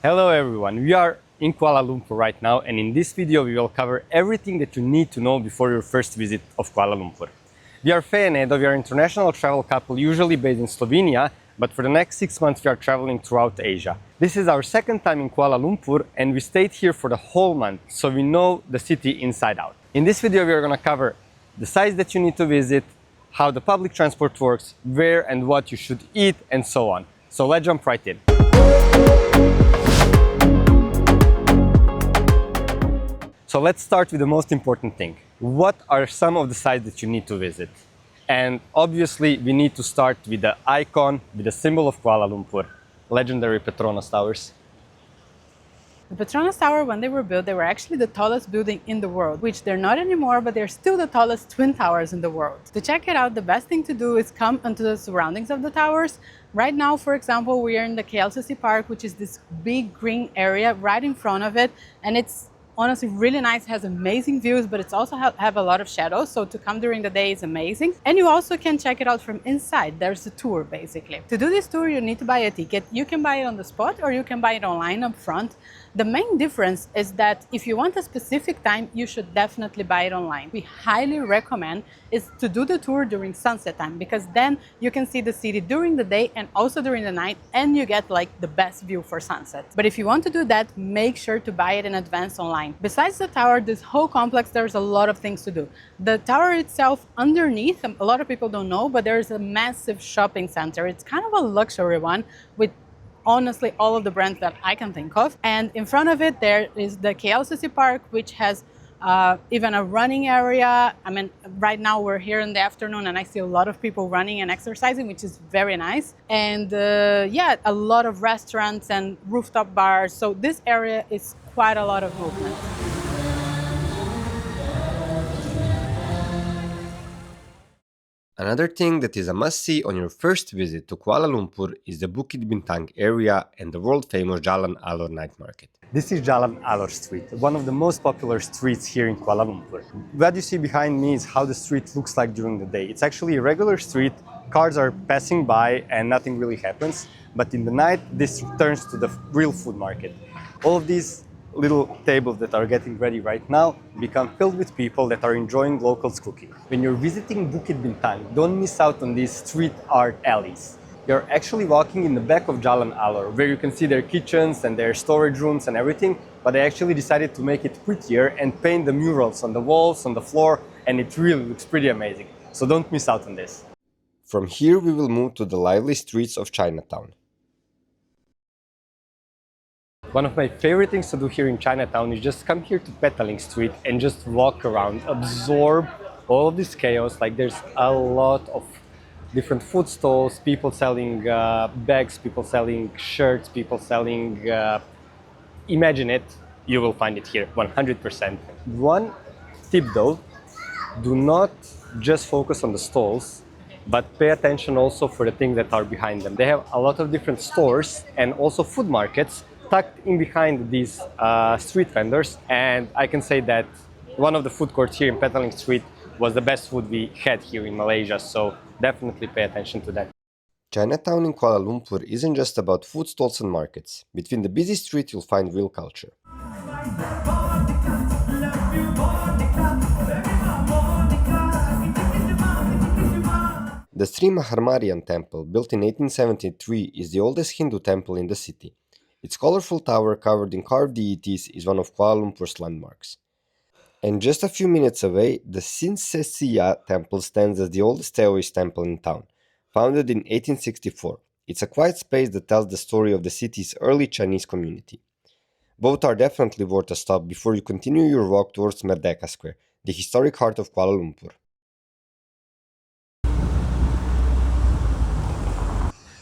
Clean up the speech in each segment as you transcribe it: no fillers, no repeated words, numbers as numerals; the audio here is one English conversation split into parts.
Hello everyone, we are in Kuala Lumpur right now, and in this video we will cover everything that you need to know before your first visit of Kuala Lumpur. We are Faye and Edo, we are an international travel couple usually based in Slovenia, but for the next 6 months we are traveling throughout Asia. This is our second time in Kuala Lumpur and we stayed here for the whole month, so we know the city inside out. In this video we are going to cover the sites that you need to visit, how the public transport works, where and what you should eat, and so on. So let's jump right in. So let's start with the most important thing. What are some of the sites that you need to visit? And obviously we need to start with the icon, with the symbol of Kuala Lumpur, legendary Petronas towers. The Petronas Tower, when they were built, they were actually the tallest building in the world, which they're not anymore, but they're still the tallest twin towers in the world. To check it out, the best thing to do is come into the surroundings of the towers. Right now, for example, we are in the KLCC park, which is this big green area right in front of it, and it's honestly really nice, has amazing views, but it's also have a lot of shadows, so to come during the day is amazing. And you also can check it out from inside. There's a tour basically. To do this tour you need to buy a ticket. You can buy it on the spot or you can buy it online up front. The main difference is that if you want a specific time, you should definitely buy it online. We highly recommend is to do the tour during sunset time, because then you can see the city during the day and also during the night, and you get like the best view for sunset. But if you want to do that, make sure to buy it in advance online. Besides the tower, this whole complex, there's a lot of things to do. The tower itself, underneath, a lot of people don't know, but there's a massive shopping center. It's kind of a luxury one with honestly all of the brands that I can think of. And in front of it, there is the KLCC park, which has even a running area. I mean, right now we're here in the afternoon and I see a lot of people running and exercising, which is very nice. And yeah, a lot of restaurants and rooftop bars. So this area is quite a lot of movement. Another thing that is a must-see on your first visit to Kuala Lumpur is the Bukit Bintang area and the world-famous Jalan Alor night market. This is Jalan Alor Street, one of the most popular streets here in Kuala Lumpur. What you see behind me is how the street looks like during the day. It's actually a regular street, cars are passing by and nothing really happens. But in the night, this turns to the real food market. All of these little tables that are getting ready right now become filled with people that are enjoying locals cooking. When you're visiting Bukit Bintang, don't miss out on these street art alleys. You're actually walking in the back of Jalan Alor, where you can see their kitchens and their storage rooms and everything, but they actually decided to make it prettier and paint the murals on the walls, on the floor, and it really looks pretty amazing. So don't miss out on this. From here we will move to the lively streets of Chinatown. One of my favorite things to do here in Chinatown is just come here to Petaling Street and just walk around, absorb all of this chaos. Like there's a lot of different food stalls, people selling bags, people selling shirts, people selling, imagine it, you will find it here 100%. One tip though, do not just focus on the stalls, but pay attention also for the things that are behind them. They have a lot of different stores and also food markets tucked in behind these street vendors, and I can say that one of the food courts here in Petaling Street was the best food we had here in Malaysia, so definitely pay attention to that. Chinatown in Kuala Lumpur isn't just about food stalls and markets. Between the busy street you'll find real culture. The Sri Mahamarian Temple, built in 1873, is the oldest Hindu temple in the city. Its colorful tower covered in carved deities is one of Kuala Lumpur's landmarks. And just a few minutes away, the Sinsesiya temple stands as the oldest Taoist temple in town, founded in 1864. It's a quiet space that tells the story of the city's early Chinese community. Both are definitely worth a stop before you continue your walk towards Merdeka Square, the historic heart of Kuala Lumpur.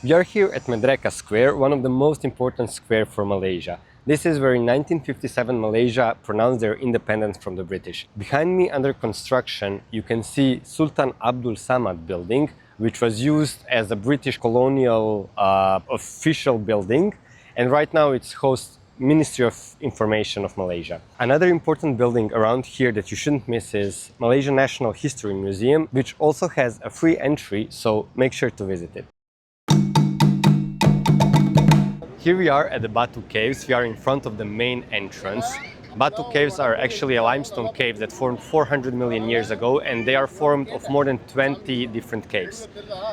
We are here at Merdeka Square, one of the most important squares for Malaysia. This is where in 1957 Malaysia pronounced their independence from the British. Behind me under construction you can see Sultan Abdul Samad building, which was used as a British colonial official building, and right now it hosts Ministry of Information of Malaysia. Another important building around here that you shouldn't miss is Malaysia National History Museum, which also has a free entry, so make sure to visit it. Here we are at the Batu Caves. We are in front of the main entrance. Batu Caves are actually a limestone cave that formed 400 million years ago, and they are formed of more than 20 different caves.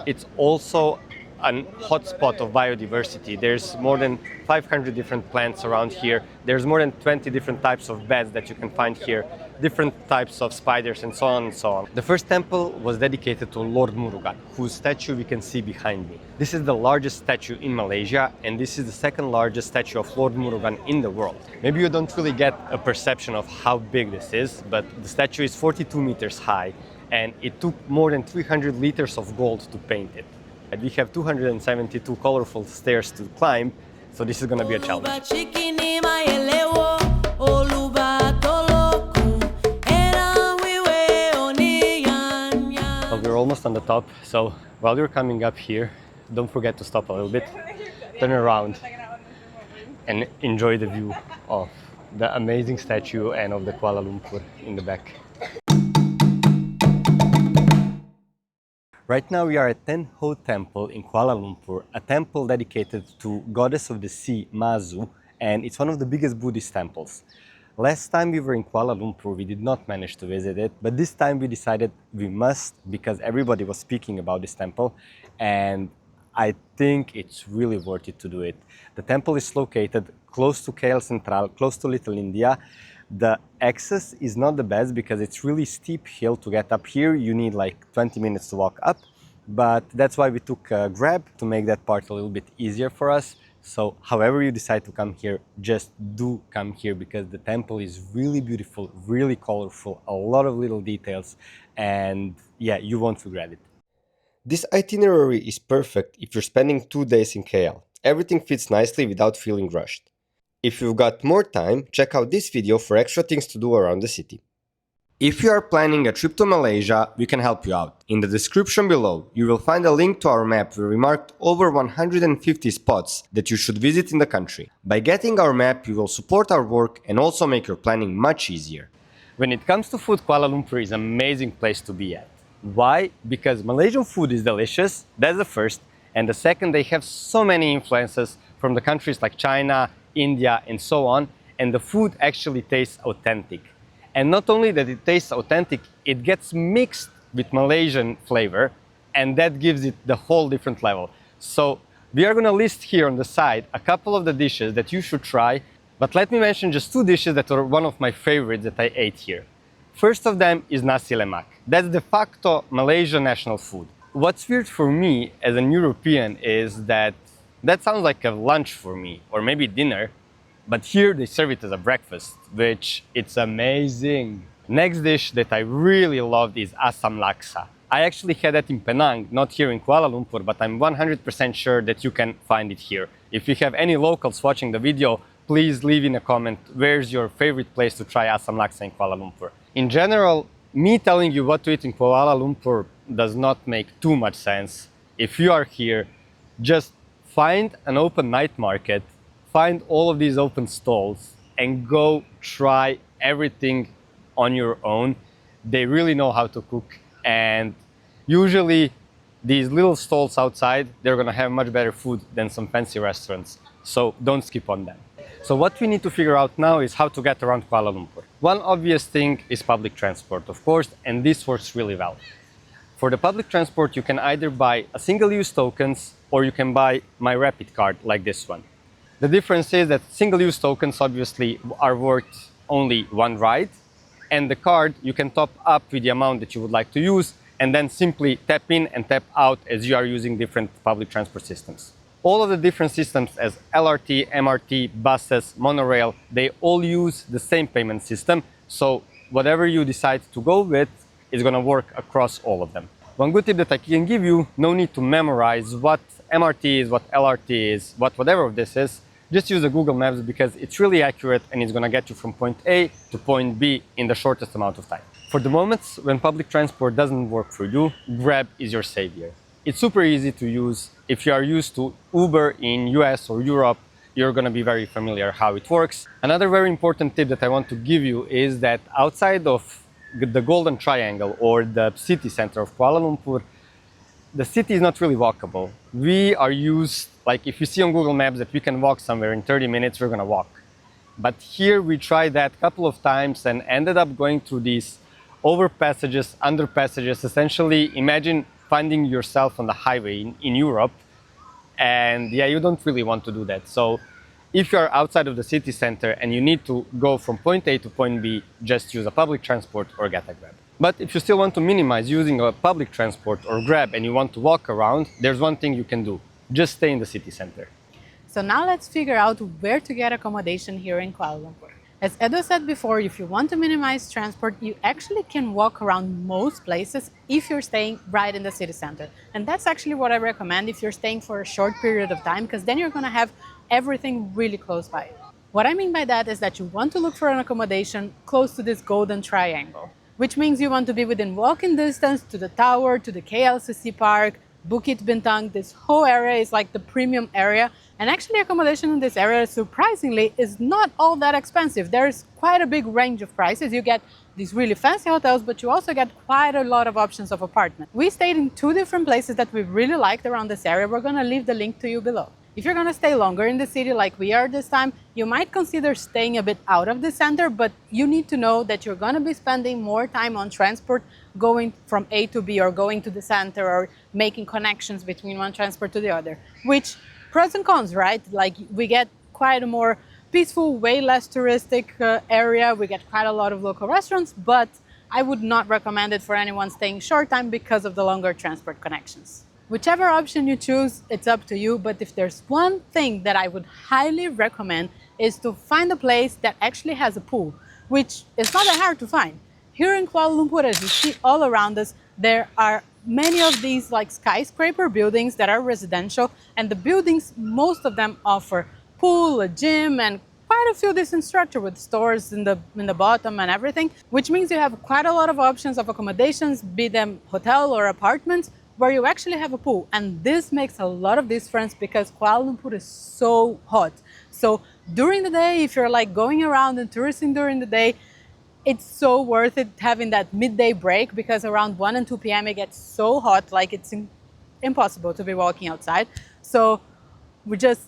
It's also a hotspot of biodiversity. There's more than 500 different plants around here. There's more than 20 different types of beds that you can find here, different types of spiders, and so on and so on. The first temple was dedicated to Lord Murugan, whose statue we can see behind me. This is the largest statue in Malaysia, and this is the second largest statue of Lord Murugan in the world. Maybe you don't really get a perception of how big this is, but the statue is 42 meters high, and it took more than 300 liters of gold to paint it. And we have 272 colorful stairs to climb, so this is going to be a challenge. Well, we're almost on the top, so while you're coming up here, don't forget to stop a little bit, turn around, and enjoy the view of the amazing statue and of the Kuala Lumpur in the back. Right now we are at Hout Temple in Kuala Lumpur, a temple dedicated to goddess of the sea, Mazu, and it's one of the biggest Buddhist temples. Last time we were in Kuala Lumpur, we did not manage to visit it, but this time we decided we must because everybody was speaking about this temple, and I think it's really worth it to do it. The temple is located close to KL Central, close to Little India. The access is not the best because it's really steep hill to get up here. You need like 20 minutes to walk up, but that's why we took a Grab to make that part a little bit easier for us. So however you decide to come here, just do come here because the temple is really beautiful, really colorful, a lot of little details, and yeah, you won't regret it. This itinerary is perfect if you're spending 2 days in KL. Everything fits nicely without feeling rushed. If you've got more time, check out this video for extra things to do around the city. If you are planning a trip to Malaysia, we can help you out. In the description below, you will find a link to our map where we marked over 150 spots that you should visit in the country. By getting our map, you will support our work and also make your planning much easier. When it comes to food, Kuala Lumpur is an amazing place to be at. Why? Because Malaysian food is delicious, that's the first, and the second, they have so many influences from the countries like China, India, and so on, and the food actually tastes authentic. And not only that it tastes authentic, it gets mixed with Malaysian flavor, and that gives it the whole different level. So we are going to list here on the side a couple of the dishes that you should try, but let me mention just 2 dishes that are one of my favorites that I ate here. First of them is nasi lemak. That's de facto Malaysian national food. What's weird for me as an European is that sounds like a lunch for me, or maybe dinner, but here they serve it as a breakfast, which it's amazing. Next dish that I really loved is asam laksa. I actually had that in Penang, not here in Kuala Lumpur, but I'm 100% sure that you can find it here. If you have any locals watching the video, please leave in a comment where's your favorite place to try asam laksa in Kuala Lumpur. In general, me telling you what to eat in Kuala Lumpur does not make too much sense. If you are here, just find an open night market, find all of these open stalls, and go try everything on your own. They really know how to cook, and usually these little stalls outside, they're gonna have much better food than some fancy restaurants, so don't skip on them. So what we need to figure out now is how to get around Kuala Lumpur. One obvious thing is public transport, of course, and this works really well. For the public transport, you can either buy a single-use tokens or you can buy my Rapid card like this one. The difference is that single-use tokens obviously are worth only one ride, and the card you can top up with the amount that you would like to use and then simply tap in and tap out as you are using different public transport systems. All of the different systems as LRT, MRT, buses, monorail, they all use the same payment system, so whatever you decide to go with is going to work across all of them. One good tip that I can give you, no need to memorize what MRT is, what LRT is, whatever of this is. Just use the Google Maps because it's really accurate and it's going to get you from point A to point B in the shortest amount of time. For the moments when public transport doesn't work for you, Grab is your savior. It's super easy to use. If you are used to Uber in US or Europe, you're going to be very familiar how it works. Another very important tip that I want to give you is that outside of the Golden Triangle or the city center of Kuala Lumpur, the city is not really walkable. We are used Like if you see on Google Maps that we can walk somewhere in 30 minutes, we're gonna walk. But here we tried that a couple of times and ended up going through these overpassages, underpassages. Essentially, imagine finding yourself on the highway in Europe, and yeah, you don't really want to do that. So if you're outside of the city center and you need to go from point A to point B, just use a public transport or get a Grab. But if you still want to minimize using a public transport or Grab and you want to walk around, there's one thing you can do. Just stay in the city center. So now let's figure out where to get accommodation here in Kuala Lumpur. As Edo said before, if you want to minimize transport, you actually can walk around most places if you're staying right in the city center. And that's actually what I recommend if you're staying for a short period of time, because then you're going to have everything really close by. What I mean by that is that you want to look for an accommodation close to this golden triangle, which means you want to be within walking distance to the tower, to the KLCC park, Bukit, Bintang. This whole area is like the premium area. And actually accommodation in this area, surprisingly, is not all that expensive. There's quite a big range of prices. You get these really fancy hotels, but you also get quite a lot of options of apartments. We stayed in 2 different places that we really liked around this area. We're gonna leave the link to you below. If you're gonna stay longer in the city like we are this time, you might consider staying a bit out of the center, but you need to know that you're gonna be spending more time on transport going from A to B or going to the center or making connections between one transport to the other, which pros and cons, right? Like we get quite a more peaceful, way less touristic area. We get quite a lot of local restaurants, but I would not recommend it for anyone staying short time because of the longer transport connections. Whichever option you choose, it's up to you, but if there's one thing that I would highly recommend is to find a place that actually has a pool, which is not that hard to find. Here in Kuala Lumpur, as you see all around us, there are many of these like skyscraper buildings that are residential, and the buildings, most of them offer pool, a gym, and quite a few decent structure with stores in the bottom and everything, which means you have quite a lot of options of accommodations, be them hotel or apartments, where you actually have a pool. And this makes a lot of difference because Kuala Lumpur is so hot. So during the day, if you're like going around and touristing during the day, it's so worth it having that midday break, because around 1 and 2 p.m. it gets so hot, like it's impossible to be walking outside. So we just,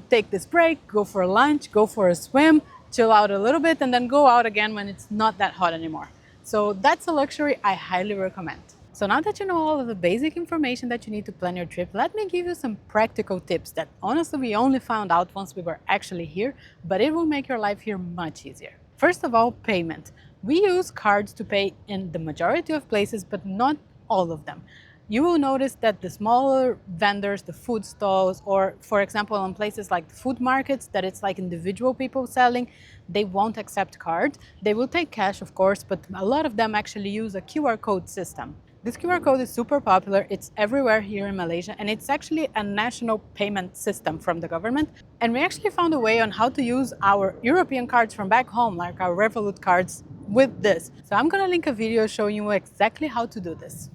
take this break, go for a lunch, go for a swim, chill out a little bit, and then go out again when it's not that hot anymore. So that's a luxury I highly recommend. So now that you know all of the basic information that you need to plan your trip, let me give you some practical tips that honestly we only found out once we were actually here, but it will make your life here much easier. First of all, payment. We use cards to pay in the majority of places, but not all of them. You will notice that the smaller vendors, the food stalls, or for example, on places like the food markets, that it's like individual people selling, they won't accept cards. They will take cash, of course, but a lot of them actually use a QR code system. This QR code is super popular. It's everywhere here in Malaysia, and it's actually a national payment system from the government. And we actually found a way on how to use our European cards from back home, like our Revolut cards, with this. So I'm gonna link a video showing you exactly how to do this.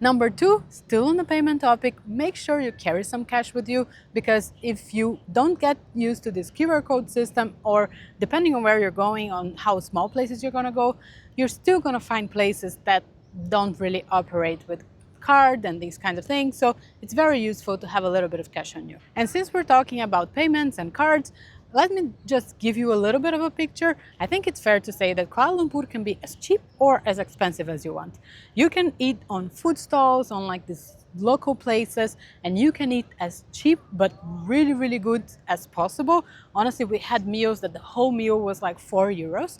Number 2, still on the payment topic, make sure you carry some cash with you, because if you don't get used to this QR code system, or depending on where you're going, on how small places you're gonna go, you're still gonna find places that don't really operate with card and these kinds of things. So it's very useful to have a little bit of cash on you. And since we're talking about payments and cards, let me just give you a little bit of a picture. I think it's fair to say that Kuala Lumpur can be as cheap or as expensive as you want. You can eat on food stalls, on like these local places, and you can eat as cheap but really, really good as possible. Honestly, we had meals that the whole meal was like €4.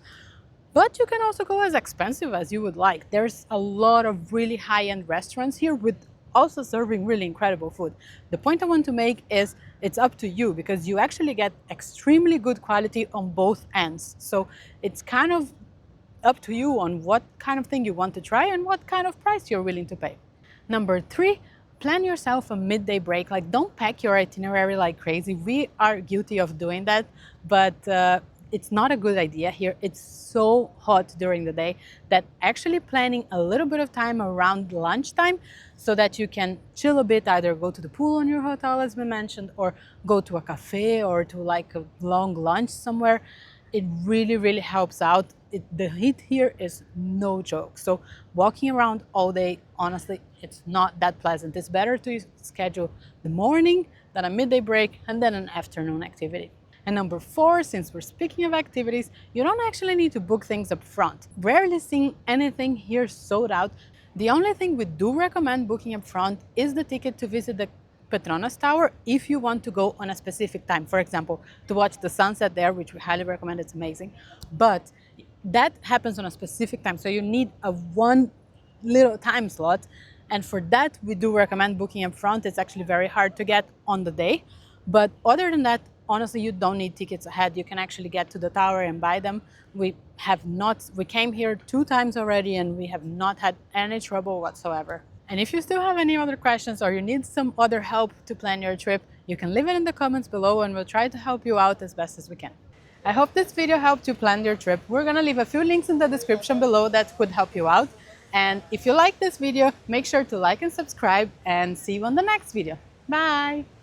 But you can also go as expensive as you would like. There's a lot of really high-end restaurants here with also serving really incredible food. The point I want to make is it's up to you, because you actually get extremely good quality on both ends. So it's kind of up to you on what kind of thing you want to try and what kind of price you're willing to pay. Number 3, plan yourself a midday break. Like, don't pack your itinerary like crazy. We are guilty of doing that, but it's not a good idea here. It's so hot during the day that actually planning a little bit of time around lunchtime so that you can chill a bit, either go to the pool on your hotel as we mentioned, or go to a cafe or to like a long lunch somewhere. It really, really helps out. The heat here is no joke. So walking around all day, honestly, it's not that pleasant. It's better to schedule the morning then a midday break, and then an afternoon activity. And number 4, since we're speaking of activities, you don't actually need to book things up front. Rarely seeing anything here sold out. The only thing we do recommend booking up front is the ticket to visit the Petronas Tower if you want to go on a specific time. For example, to watch the sunset there, which we highly recommend, it's amazing. But that happens on a specific time, so you need a one little time slot. And for that, we do recommend booking up front. It's actually very hard to get on the day. But other than that, honestly, you don't need tickets ahead. You can actually get to the tower and buy them. We came here 2 times already and we have not had any trouble whatsoever. And if you still have any other questions or you need some other help to plan your trip, you can leave it in the comments below and we'll try to help you out as best as we can. I hope this video helped you plan your trip. We're gonna leave a few links in the description below that could help you out. And if you like this video, make sure to like and subscribe, and see you on the next video. Bye!